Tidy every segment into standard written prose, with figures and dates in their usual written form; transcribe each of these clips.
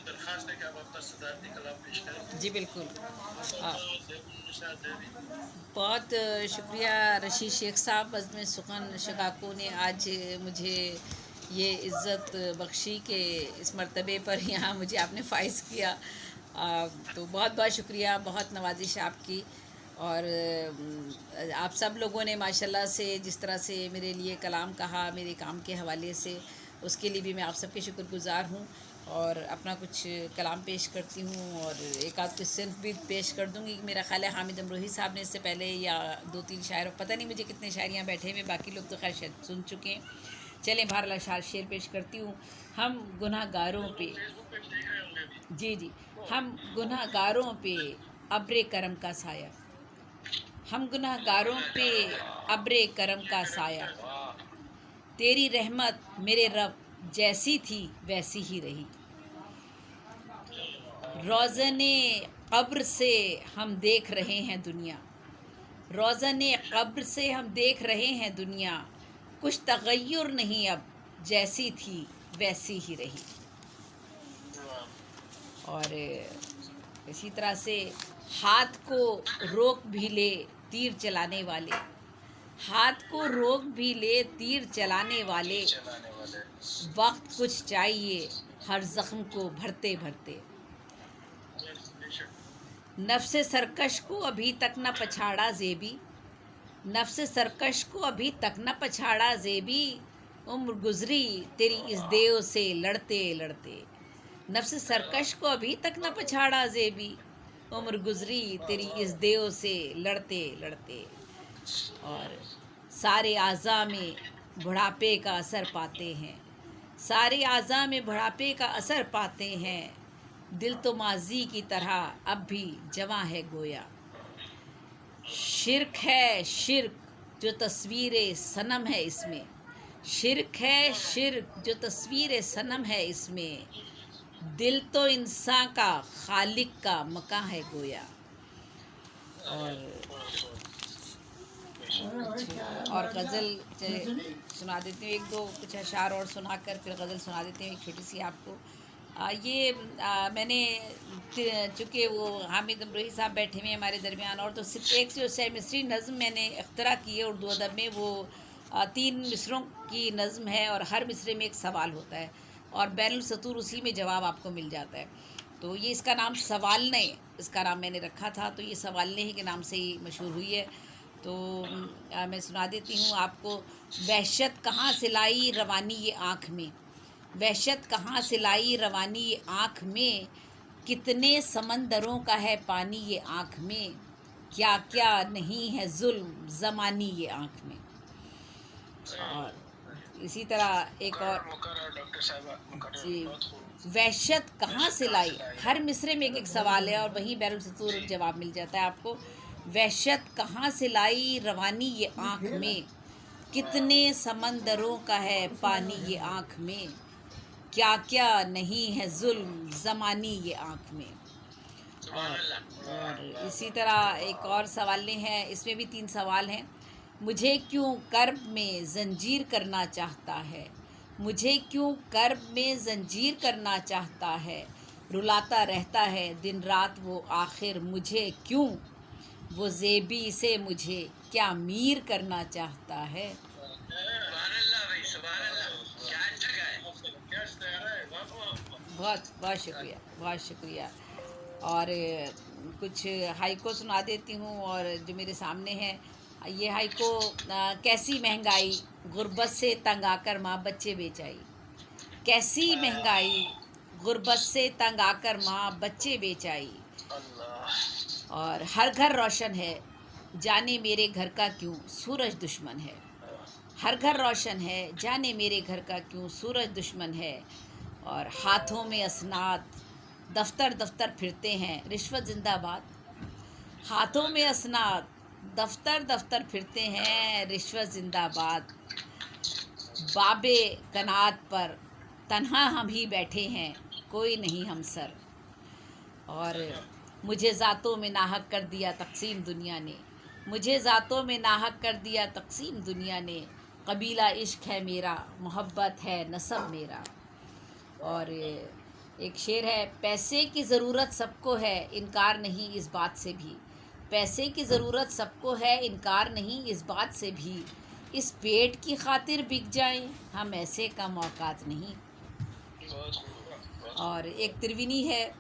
दरख्वास्त है कि आप अपना सदारती कलाम पेश करें। जी बिल्कुल। बहुत शुक्रिया रशीद शेख साहब, बज़्म सुखन शकाको ने आज मुझे ये इज़्ज़त बख्शी के इस मर्तबे पर यहाँ मुझे आपने फ़ाइज़ किया। तो बहुत बहुत शुक्रिया, बहुत नवाजिश आपकी। और आप सब लोगों ने माशाल्लाह से जिस तरह से मेरे लिए कलाम कहा मेरे काम के हवाले से, उसके लिए भी मैं आप सबके शुक्रगुज़ार हूँ। और अपना कुछ कलाम पेश करती हूँ और एक आध कुछ सिर्फ भी पेश कर दूँगी। मेरा ख़्याल है हामिद अमरोही साहब ने इससे पहले या 2-3 शायर, पता नहीं मुझे कितने शायर यहाँ बैठे हुए, बाकी लोग तो खैर शायद सुन चुके हैं। चलें बहरहाल अशार शेर पेश करती हूँ। हम गुनहगारों पे, जी जी, हम गुनहगारों पे अब्रे करम का साया, हम गुनहगारों पे अब्रे करम का साया, तेरी रहमत मेरे रब जैसी थी वैसी ही रही। रोज़ने क़ब्र से हम देख रहे हैं दुनिया, रोज़ने क़ब्र से हम देख रहे हैं दुनिया, कुछ तग़य्युर नहीं अब जैसी थी वैसी ही रही। और इसी तरह से हाथ को रोक भी ले तीर चलाने वाले, हाथ को रोक भी ले तीर चलाने वाले, वक्त कुछ चाहिए हर ज़ख्म को भरते भरते। नफ्स सरकश को अभी तक न पछाड़ा ज़ेबी, नफ्स सरकश को अभी तक न पछाड़ा ज़ेबी, उम्र गुज़री तेरी इस देव से लड़ते लड़ते। नफ्स सरकश को अभी तक न पछाड़ा ज़ेबी, उम्र गुज़री तेरी इस देव से लड़ते लड़ते। और सारे आज़ा में बुढ़ापे का असर पाते हैं, सारे आज़ा में बुढ़ापे का असर पाते हैं, दिल तो माजी की तरह अब भी जवां है गोया। शिर्क है शिर्क जो तस्वीर सनम है इसमें, शिर्क है शिर्क जो तस्वीर सनम है इसमें, दिल तो इंसान का खालिक का मकान है गोया। और गज़ल सुना देती हूँ, एक दो कुछ अशार और सुना कर फिर गज़ल सुना देती हूँ एक छोटी सी आपको। मैंने चूँकि वो हामिद अमरोही साहब बैठे हुए हैं हमारे दरमियान, और तो सिर्फ एक जो मिसरी नज़्म मैंने इख्तरा की है उर्दू अदब में, वो 3 मिसरों की नज़्म है और हर मिसरे में एक सवाल होता है और बैनुल सतूर उसी में जवाब आपको मिल जाता है। तो ये इसका नाम सवालने, इसका नाम मैंने रखा था, तो ये सवालने ही के नाम से ही मशहूर हुई है। तो मैं सुना देती हूँ आपको। वहशत कहाँ से लाई रवानी ये आँख में, वहशत कहाँ से लाई रवानी ये आँख में, कितने समंदरों का है पानी ये आँख में, क्या क्या नहीं है जुल्म ज़मानी ये आँख में। और इसी तरह एक और, जी, वहशत कहाँ से लाई, हर मिसरे में एक एक सवाल है और वहीं बैरुल सतूर जवाब मिल जाता है आपको। वहशत कहाँ से लाई रवानी ये आँख में, कितने समंदरों का है पानी ये आँख में, क्या क्या नहीं है जुल्म ज़मानी ये आँख में। और इसी तरह एक और सवाल हैं, इसमें भी 3 सवाल हैं। मुझे क्यों कर्ब में ज़ंजीर करना चाहता है, मुझे क्यों कर्ब में ज़ंजीर करना चाहता है, रुलाता रहता है दिन रात वो आखिर मुझे क्यों, वो ज़ेबी से मुझे क्या मीर करना चाहता है। बहुत बहुत शुक्रिया, बहुत शुक्रिया। और कुछ हाइको सुना देती हूँ और जो मेरे सामने है ये हाइको। कैसी महंगाई गुर्बत से तंग आकर माँ बच्चे बेचाई, कैसी महंगाई गुर्बत से तंग आकर माँ बच्चे बेचाई, और हर घर रोशन है जाने मेरे घर का क्यों सूरज दुश्मन है, हर घर रोशन है जाने मेरे घर का क्यों सूरज दुश्मन है। और हाथों में असनाद दफ्तर दफ्तर फिरते हैं रिश्वत जिंदाबाद, हाथों में असनाद दफ्तर दफ्तर फिरते हैं रिश्वत जिंदाबाद, बाबे कनात पर तन्हा हम ही बैठे हैं कोई नहीं हमसर। और मुझे ज़ातों में नाहक कर दिया तकसीम दुनिया ने, मुझे ज़ातों में नाहक कर दिया तकसीम दुनिया ने, कबीला इश्क है मेरा मोहब्बत है नसब मेरा। और एक शेर है, पैसे की ज़रूरत सबको है, इनकार नहीं इस बात से भी। पैसे की ज़रूरत सबको है, इनकार नहीं इस बात से भी। इस पेट की खातिर बिक जाएं, हम ऐसे कम औकात नहीं। और एक त्रिवेणी है,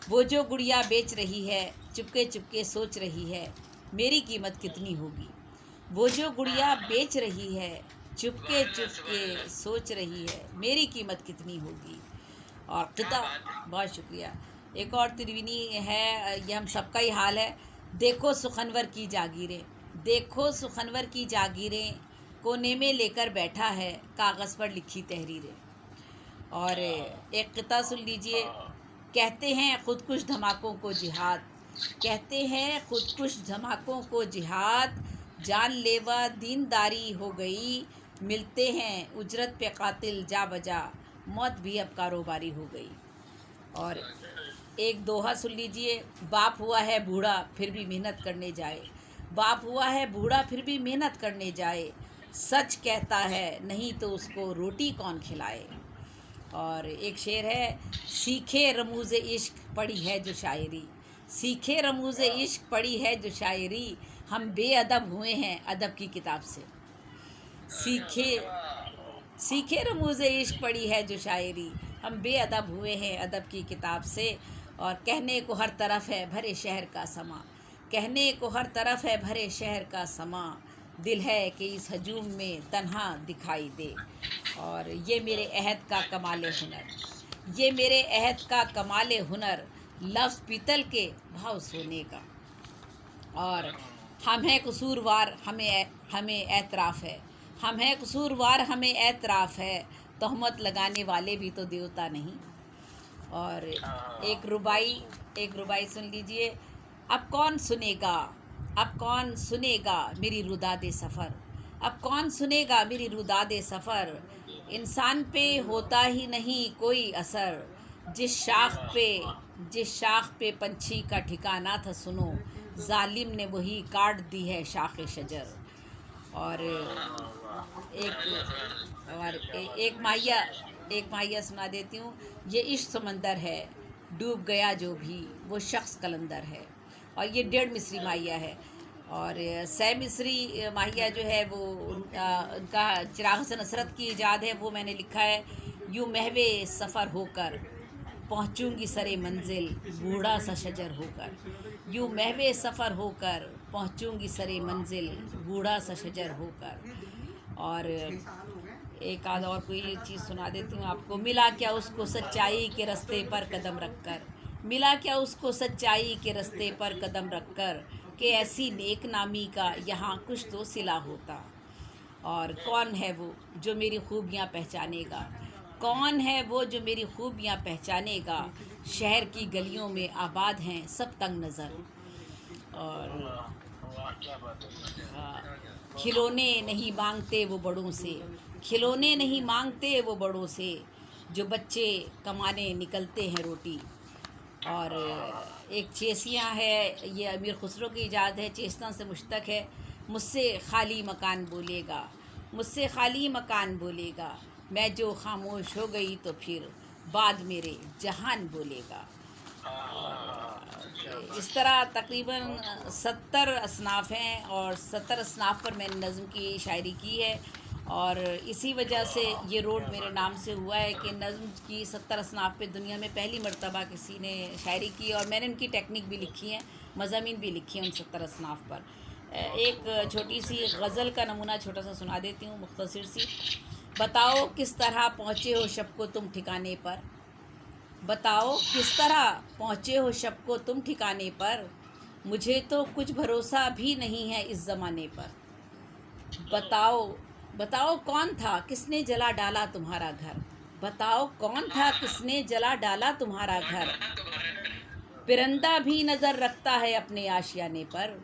वो जो गुड़िया बेच रही है, चुपके चुपके सोच रही है, मेरी कीमत कितनी होगी। वो जो गुड़िया बेच रही है, चुपके चुपके सोच रही है, मेरी कीमत कितनी होगी। और किता, बहुत शुक्रिया। एक और त्रिवेणी है, ये हम सबका ही हाल है। देखो सुखनवर की जागीरें, देखो सुखनवर की जागीरें, कोने में लेकर बैठा है कागज़ पर लिखी तहरीरें। और एक किता सुन लीजिए, कहते हैं खुदकुश धमाकों को जिहाद, कहते हैं खुदकुश धमाकों को जिहाद, जानलेवा दीनदारी हो गई, मिलते हैं उजरत पे कातिल जा बजा, मौत भी अब कारोबारी हो गई। और एक दोहा सुन लीजिए, बाप हुआ है बूढ़ा फिर भी मेहनत करने जाए, बाप हुआ है बूढ़ा फिर भी मेहनत करने जाए, सच कहता है नहीं तो उसको रोटी कौन खिलाए। और एक शेर है, सीखे रमूज़ इश्क पढ़ी है जो शायरी, सीखे रमूज़ इश्क पढ़ी है जो शायरी, हम बेअदब हुए हैं अदब की किताब से। सीखे सीखे रमूज़ इश्क पढ़ी है जो शायरी, हम बेअदब हुए हैं अदब की किताब से। और कहने को हर तरफ है भरे शहर का समा, कहने को हर तरफ है भरे शहर का समा, दिल है कि इस हजूम में तन्हा दिखाई दे। और ये मेरे अहद का कमाले हुनर, ये मेरे अहद का कमाले हुनर, लफ्ज़ पीतल के भाव सोने का। और हम हैं कसूरवार हमें एतराफ़ है, हम हैं कसूरवार हमें एतराफ़ है, तहमत लगाने वाले भी तो देवता नहीं। और एक रुबाई सुन लीजिए, अब कौन सुनेगा, अब कौन सुनेगा मेरी रुदादे सफ़र, अब कौन सुनेगा मेरी रुदादे सफ़र, इंसान पे होता ही नहीं कोई असर, जिस शाख पे पंछी का ठिकाना था सुनो, जालिम ने वही काट दी है शाख शजर। और एक माहिया सुना देती हूँ, ये इश्क समंदर है, डूब गया जो भी वो शख्स कलंदर है। और ये 1.5 मिसरी माहिया है। और 100 मिसरी माहिया जो है वो उनका चिराग हसन असरत की इजाद है, वो मैंने लिखा है। यूँ महवे सफ़र होकर पहुँचूँगी सरे मंजिल, बूढ़ा सा शजर होकर, यूँ महवे सफ़र होकर पहुँचूँगी सरे मंजिल, बूढ़ा सा शजर होकर। और एक आध और कोई चीज़ सुना देती हूँ आपको, मिला क्या उसको सच्चाई के रास्ते पर कदम रखकर, मिला क्या उसको सच्चाई के रास्ते पर कदम रखकर, कि ऐसी नेक नामी का यहाँ कुछ तो सिला होता। और कौन है वो जो मेरी खूबियाँ पहचानेगा, कौन है वो जो मेरी खूबियाँ पहचानेगा, शहर की गलियों में आबाद हैं सब तंग नज़र। और खिलौने नहीं मांगते वो बड़ों से, खिलौने नहीं मांगते वो बड़ों से, जो बच्चे कमाने निकलते हैं रोटी। और एक चेसियाँ है, ये अमीर खुसरो की इजाद है, चेस्ता से मुश्तक है। मुझसे खाली मकान बोलेगा, मुझसे खाली मकान बोलेगा, मैं जो खामोश हो गई तो फिर बाद मेरे जहान बोलेगा। इस तरह तकरीबन 70 असनाफ़ हैं और 70 असनाफ़ पर मैंने नज़्म की शायरी की है। और इसी वजह से ये रोड मेरे नाम से हुआ है कि नज़्म की 70 असनाफ़ पे दुनिया में पहली मर्तबा किसी ने शायरी की। और मैंने उनकी टेक्निक भी लिखी है, मज़ामीन भी लिखी हैं उन 70 असनाफ़ पर। एक छोटी सी गज़ल का नमूना छोटा सा सुना देती हूँ, मुख्तसर सी। बताओ किस तरह पहुँचे हो शब को तुम ठिकाने पर, बताओ किस तरह पहुँचे हो शब को तुम ठिकाने पर, मुझे तो कुछ भरोसा भी नहीं है इस ज़माने पर। बताओ बताओ कौन था किसने जला डाला तुम्हारा घर, बताओ कौन था किसने जला डाला तुम्हारा घर, परिंदा भी नज़र रखता है अपने आशियाने पर।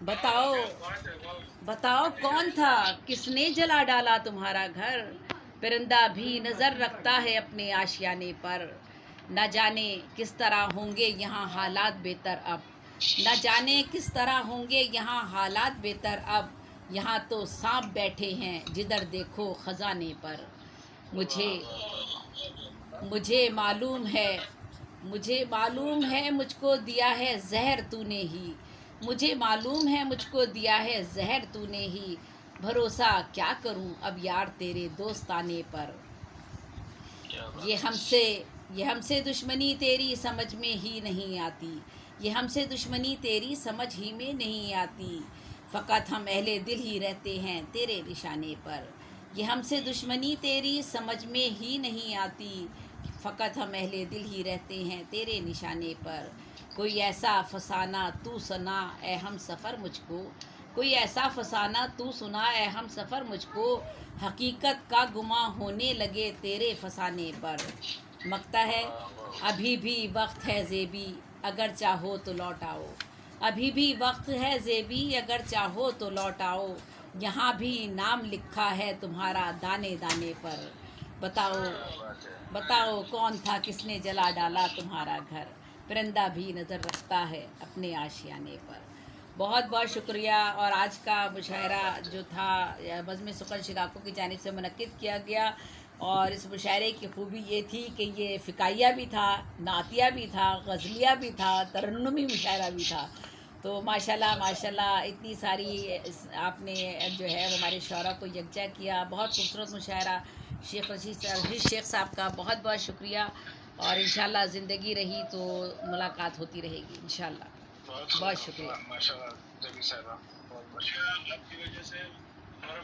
बताओ बताओ कौन था किसने जला डाला तुम्हारा घर, परिंदा भी नज़र रखता है अपने आशियाने पर। न जाने किस तरह होंगे यहाँ हालात बेहतर अब, न जाने किस तरह होंगे यहाँ हालात बेहतर अब, यहाँ तो सांप बैठे हैं जिधर देखो ख़ज़ाने पर। मुझे मालूम है मुझको दिया है जहर तूने ही, मुझे मालूम है मुझको दिया है जहर तूने ही, भरोसा क्या करूं अब यार तेरे दोस्ताने पर। क्या बात ये है। हमसे ये हमसे दुश्मनी तेरी समझ में ही नहीं आती, ये हमसे दुश्मनी तेरी समझ ही में नहीं आती, फ़कत हम अहले दिल ही रहते हैं तेरे निशाने पर। ये हमसे दुश्मनी तेरी समझ में ही नहीं आती, फ़कत हम अहले दिल ही रहते हैं तेरे निशाने पर। कोई ऐसा फसाना तू सुना ए हम सफ़र मुझको, कोई ऐसा फसाना तू सुना ए हम सफ़र मुझको, हकीकत का गुमा होने लगे तेरे फसाने पर। मकता है अभी भी वक्त है ज़ेबी अगर चाहो तो लौट आओ, अभी भी वक्त है ज़ेबी अगर चाहो तो लौट आओ, यहाँ भी नाम लिखा है तुम्हारा दाने दाने पर। बताओ बात है। बताओ कौन था किसने जला डाला तुम्हारा घर, परिंदा भी नज़र रखता है अपने आशियाने पर। बहुत बहुत शुक्रिया। और आज का मुशायरा जो था बज़्म सुखन शिकाको की जानिब से मुनक्किद किया गया, और इस मुशायरे की खूबी ये थी कि ये फ़िकाइया भी था, नातिया भी था, गज़लिया भी था, तरन्नुमी मुशायरा भी था। तो माशाल्लाह माशाल्लाह इतनी सारी आपने जो है वो हमारे शौरा को यकजा किया। बहुत खूबसूरत मुशायरा। शेख रशीद शेख साहब का बहुत बहुत शुक्रिया, और इंशाल्लाह ज़िंदगी रही तो मुलाकात होती रहेगी इंशाल्लाह। बहुत शुक्रिया। माशाल्लाह जबी साहबा, बहुत बहुत शुक्रिया। आपकी वजह से हमारा